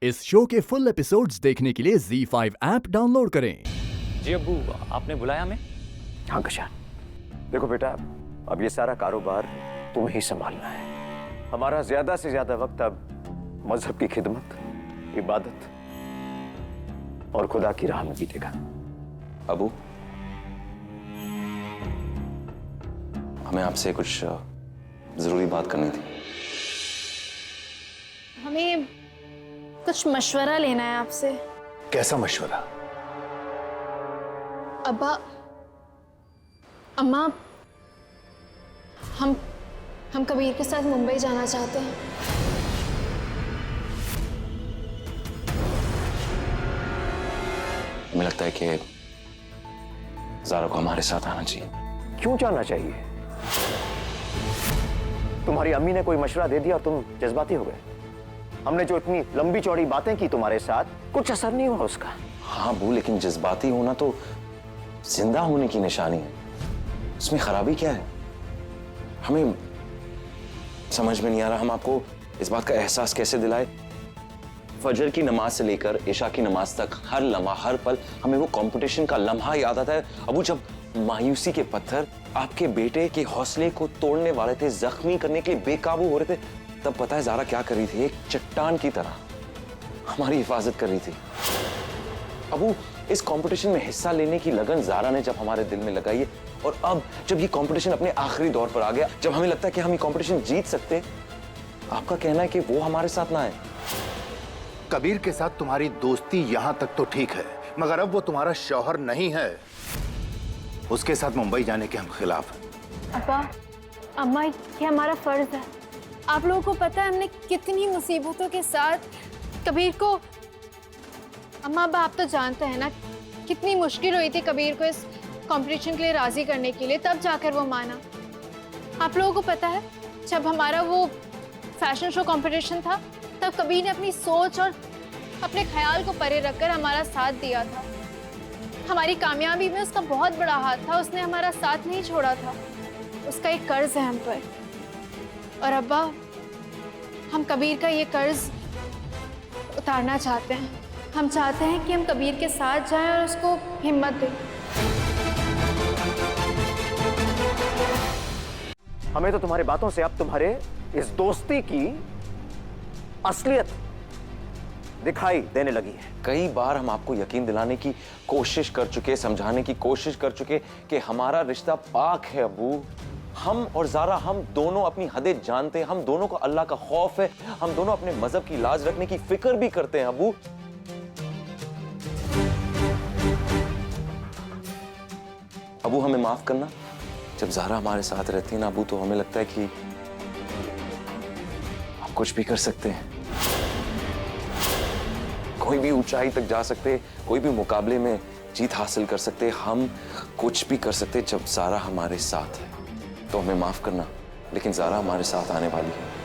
इस शो के full episodes देखने के लिए ZEE5 ऐप डाउनलोड करें। जी अब्बू, आपने बुलाया हमें? हाँ कशान, देखो बेटा, अब ये सारा कारोबार तुम्हें ही संभालना है। हमारा ज्यादा से ज्यादा वक्त अब मजहब की खिदमत, इबादत और खुदा की राह में बीतेगा। अबू, हमें आपसे कुछ जरूरी बात करनी थी। हमें कुछ मशवरा लेना है आपसे। कैसा मशवरा? अब्बा, अम्मा, हम कबीर के साथ मुंबई जाना चाहते हैं। हमें लगता है कि ज़ारा को हमारे साथ आना चाहिए। क्यों जाना चाहिए? तुम्हारी अम्मी ने कोई मशवरा दे दिया और तुम जज्बाती हो गए? हमने जो इतनी लंबी चौड़ी बातें की तुम्हारे साथ, कुछ असर नहीं हुआ उसका। हाँ अबू, लेकिन जज्बाती होना तो जिंदा होने की निशानी है। उसमें खराबी क्या है? हमें समझ में नहीं आ रहा हम आपको इस बात का एहसास कैसे दिलाए। फजर की नमाज से लेकर इशा की नमाज तक हर लम्हा, हर पल हमें वो कंपटीशन का लम्हा याद आता है। अबू, जब मायूसी के पत्थर आपके बेटे के हौसले को तोड़ने वाले थे, जख्मी करने के लिए बेकाबू हो रहे थे, तब पता है ज़ारा क्या कर रही थी? एक चट्टान की तरह हमारी हिफाजत कर रही थी। अबू, इस कंपटीशन में हिस्सा लेने की लगन ज़ारा ने जब हमारे दिल में लगाई है, और अब जब ये कंपटीशन अपने आखिरी दौर पर आ गया, जब हमें लगता है कि हम ये कंपटीशन जीत सकते हैं, आपका कहना है कि वो हमारे साथ ना आए। कबीर के साथ तुम्हारी दोस्ती यहां तक तो ठीक है, मगर अब वो तुम्हारा शौहर नहीं है। उसके साथ मुंबई जाने के हम खिलाफ हैं। अब्बा, अम्मा, ये हमारा फर्ज है। आप लोगों को पता है हमने कितनी मुसीबतों के साथ कबीर को, अम्मा अब्बा आप तो जानते हैं ना कितनी मुश्किल हुई थी कबीर को इस कंपटीशन के लिए राजी करने के लिए, तब जाकर वो माना। आप लोगों को पता है जब हमारा वो फैशन शो कंपटीशन था, तब कबीर ने अपनी सोच और अपने ख्याल को परे रखकर हमारा साथ दिया था। हमारी कामयाबी में उसका बहुत बड़ा हाथ था, उसने हमारा साथ नहीं छोड़ा था। उसका एक कर्ज है हम पर, और अब्बा हम कबीर का ये कर्ज उतारना चाहते हैं। हम चाहते हैं कि हम कबीर के साथ जाएं और उसको हिम्मत दें। हमें तो तुम्हारी बातों से अब तुम्हारे इस दोस्ती की असलियत दिखाई देने लगी है। कई बार हम आपको यकीन दिलाने की कोशिश कर चुके, समझाने की कोशिश कर चुके कि हमारा रिश्ता पाक है अबू। हम और ज़ारा, हम दोनों अपनी हदें जानते हैं, हम दोनों को अल्लाह का खौफ है, हम दोनों अपने मजहब की लाज रखने की फिक्र भी करते हैं अबू। अबू, हमें माफ करना। जब ज़ारा हमारे साथ रहती है ना अबू, तो हमें लगता है कि हम कुछ भी कर सकते हैं, कोई भी ऊंचाई तक जा सकते, कोई भी मुकाबले में जीत हासिल कर सकते, हम कुछ भी कर सकते जब ज़ारा हमारे साथ है। तो हमें माफ करना, लेकिन ज़ारा हमारे साथ आने वाली है।